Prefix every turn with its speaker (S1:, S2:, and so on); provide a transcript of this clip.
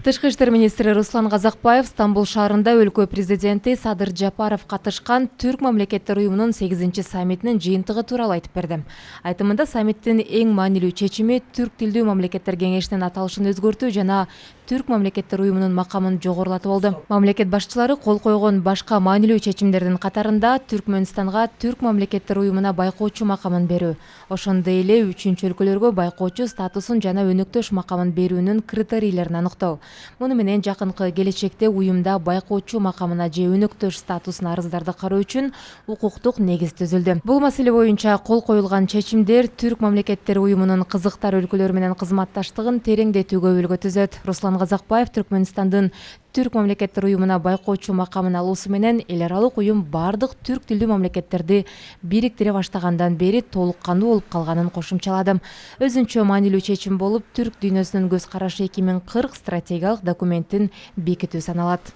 S1: Тышкы иштер министри Руслан Казакбаев Стамбул шаарында өлкө президенти Садыр Жапаров катышкан Түрк мамлекеттер уюмунун 8 саммитинин жыйынтыгы тууралуу айтып берди. Айтымында саммиттин эң маанилүү чечими Түрк тилдүү мамлекеттер кеңешинин аталышын өзгөртүү жана Түрк мамлекеттер уюмунун макамын жогорулатуу болду. Мамлекет башчылары кол койгон башка маанилүү чечимдердин катарында Түркмөнстанга Түрк мамлекеттер уюмуна байкоочу макамын берүү, ошондой эле үчүнчү өлкөлөргө байкоочу статусун жана өнөктөш макамын берүүнүн критерийлерин аныктоо. Муну менен жакынкы келечекте уюмда байкоочу макамына же өнөктөш статусуна арыздарды кароо үчүн укуктук негиз түзүлдү. Бул маселе боюнча кол коюлган чечимдер Түрк мамлекеттер уюмунун кызыктар өлкөлөр менен кызматташтыгын тереңдетүүгө үлгү түзөт. Руслан Казакбаев Түркмөнстандын Түрк мамлекеттер уюмуна байкоочу макамын алуусу менен эл аралык уюм бардык түрк тилдүү мамлекеттерди бириктире баштагандан бери толук кандуу болуп калганын кошумчалады. Өзүнчө маанилүү чечим болуп, түрк дүйнөсүнүн көз карашы 2040 стратегиялык документин бекитүү саналат.